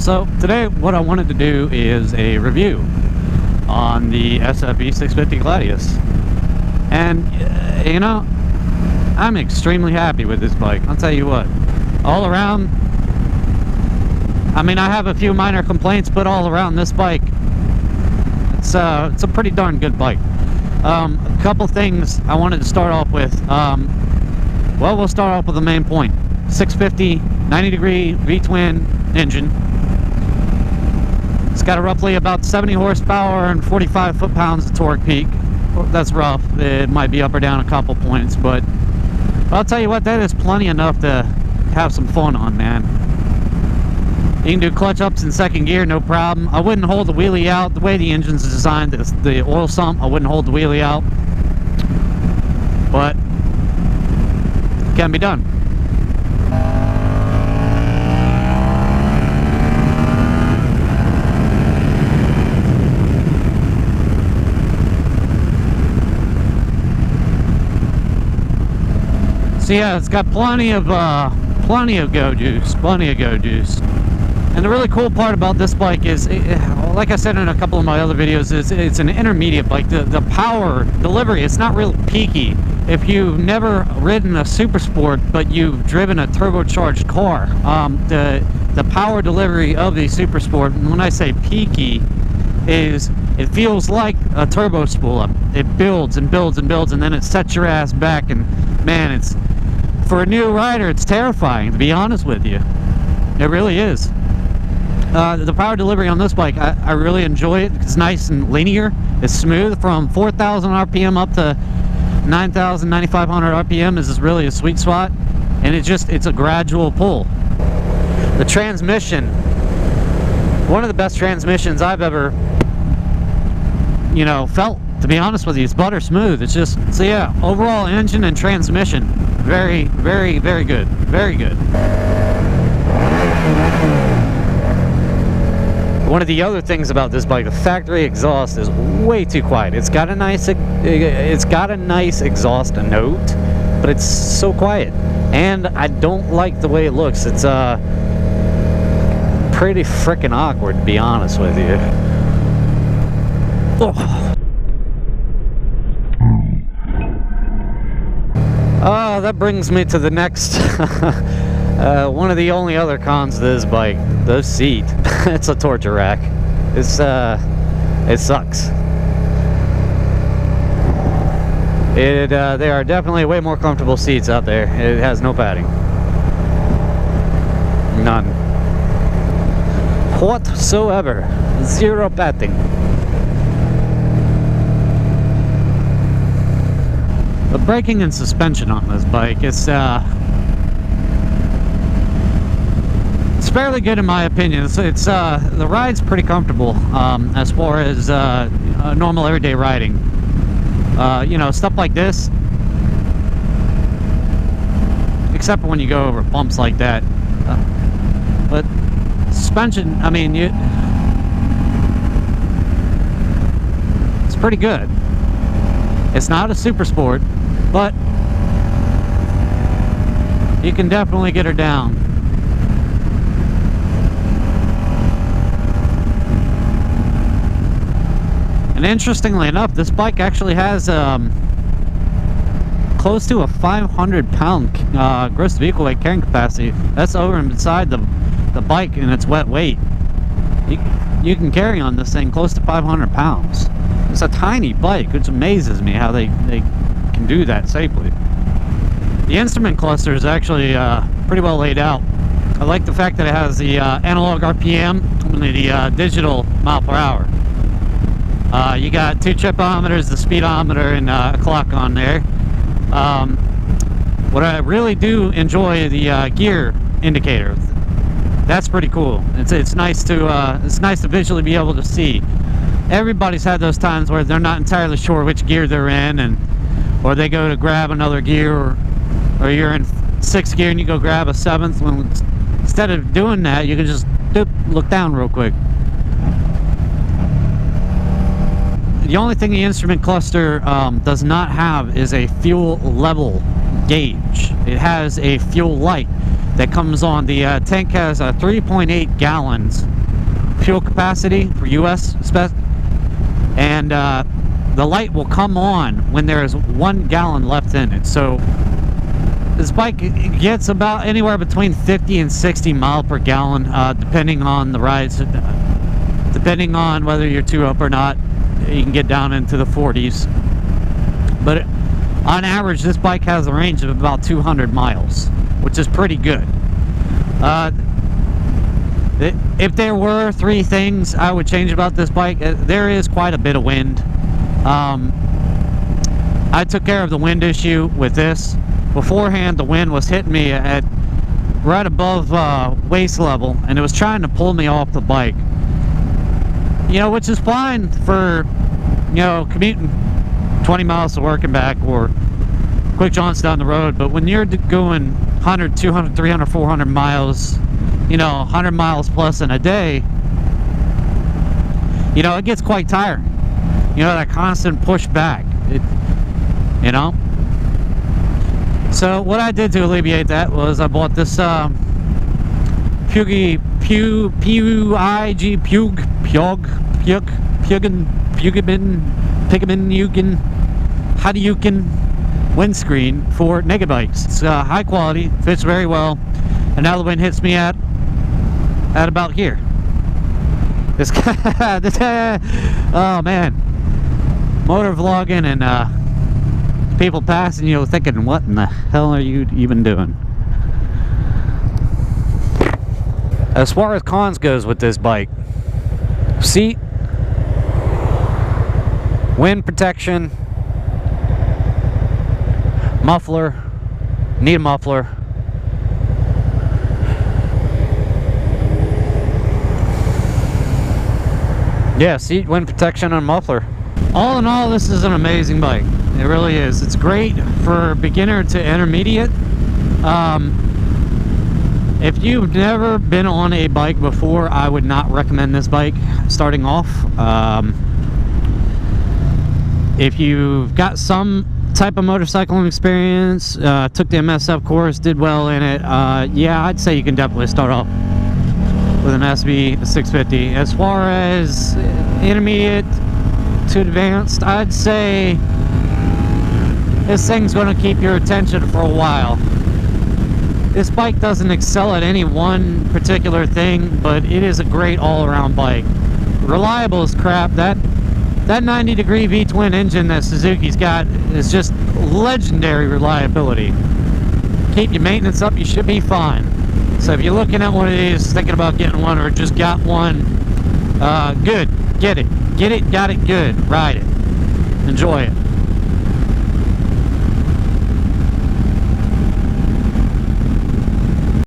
So today what I wanted to do is a review on the SFV650 Gladius. And you know, I'm extremely happy with this bike. I'll tell you what, all around, I mean, I have a few minor complaints, but all around this bike, it's a pretty darn good bike. A couple things I wanted to start off with. Well, we'll start off with the main point. 650 90-degree V-twin engine. It's got a roughly about 70 horsepower and 45 foot-pounds of torque peak. That's rough. It might be up or down a couple points, but I'll tell you what, that is plenty enough to have some fun on, man. You can do clutch ups in second gear, no problem. I wouldn't hold the wheelie out. The way the engine's designed, the oil sump, I wouldn't hold the wheelie out. But it can be done. So yeah, it's got plenty of go juice, And the really cool part about this bike is, like I said in a couple of my other videos, is it's an intermediate bike. The power delivery, it's not real peaky. If you've never ridden a Super Sport, but you've driven a turbocharged car, the power delivery of the Super Sport, and when I say peaky, is it feels like a turbo spool up. It builds and builds and builds, and then it sets your ass back, and man, it's, for a new rider, it's terrifying, to be honest with you. It really is. The power delivery on this bike, I really enjoy it. It's nice and linear. It's smooth. From 4,000 RPM up to 9,000, 9,500 RPM is really a sweet spot. And it's a gradual pull. The transmission, one of the best transmissions I've ever, you know, felt, to be honest with you. It's butter smooth. It's just, so yeah, overall engine and transmission, very, very, very good. Very good. One of the other things about this bike, the factory exhaust is way too quiet. It's got a nice exhaust note, but it's so quiet. And I don't like the way it looks. It's pretty freaking awkward, to be honest with you. Oh, that brings me to the next one of the only other cons of this bike, the seat. It's a torture rack. It sucks. There are definitely way more comfortable seats out there. It has no padding. None. Whatsoever. Zero padding. The braking and suspension on this bike, it's fairly good in my opinion. It's the ride's pretty comfortable as far as normal everyday riding. You know, stuff like this, except for when you go over bumps like that. But suspension, I mean, it's pretty good. It's not a Super Sport, but you can definitely get her down. And interestingly enough, this bike actually has close to a 500-pound gross vehicle weight carrying capacity. That's over and beside the bike and its wet weight. You can carry on this thing close to 500 pounds. It's a tiny bike, which amazes me how they can do that safely. The instrument cluster is actually pretty well laid out. I like the fact that it has the analog RPM and the digital mile per hour. You got 2 tripometers, the speedometer, and a clock on there. What I really do enjoy, the gear indicator. That's pretty cool. It's nice to visually be able to see. Everybody's had those times where they're not entirely sure which gear they're in, or they go to grab another gear, or you're in 6th gear and you go grab a 7th. When instead of doing that, you can just look down real quick. The only thing the instrument cluster does not have is a fuel level gauge. It has a fuel light that comes on. The tank has 3.8 gallons fuel capacity for US spec, and the light will come on when there is 1 gallon left in it. So this bike gets about anywhere between 50 and 60 miles per gallon, depending on the rides, depending on whether you're two up or not. You can get down into the 40s, but on average this bike has a range of about 200 miles, which is pretty good. If there were 3 things I would change about this bike, there is quite a bit of wind. I took care of the wind issue with this. Beforehand, the wind was hitting me at right above waist level, and it was trying to pull me off the bike. You know, which is fine for, you know, commuting 20 miles to work and back, or quick jaunts down the road. But when you're going 100, 200, 300, 400 miles, you know, 100 miles plus in a day, you know, it gets quite tiring. You know, that constant push back, you know. So what I did to alleviate that was I bought this Pugin Hadouken windscreen for naked bikes. It's high quality, fits very well, and now the wind hits me at about here. This oh man, motor vlogging and people passing you thinking, what in the hell are you even doing? As far as cons goes with this bike, seat, wind protection, muffler, need a muffler. Yeah, seat, wind protection, and muffler. All in all, this is an amazing bike. It really is. It's great for beginner to intermediate. If you've never been on a bike before, I would not recommend this bike starting off. If you've got some type of motorcycling experience, took the MSF course, did well in it, yeah, I'd say you can definitely start off with an SV650. As far as intermediate to advanced, I'd say this thing's going to keep your attention for a while. This bike doesn't excel at any one particular thing, but it is a great all-around bike. Reliable as crap. That 90-degree V-twin engine that Suzuki's got is just legendary reliability. Keep your maintenance up, you should be fine. So if you're looking at one of these, thinking about getting one, or just got one, good. Get it. Get it, got it, good. Ride it. Enjoy it.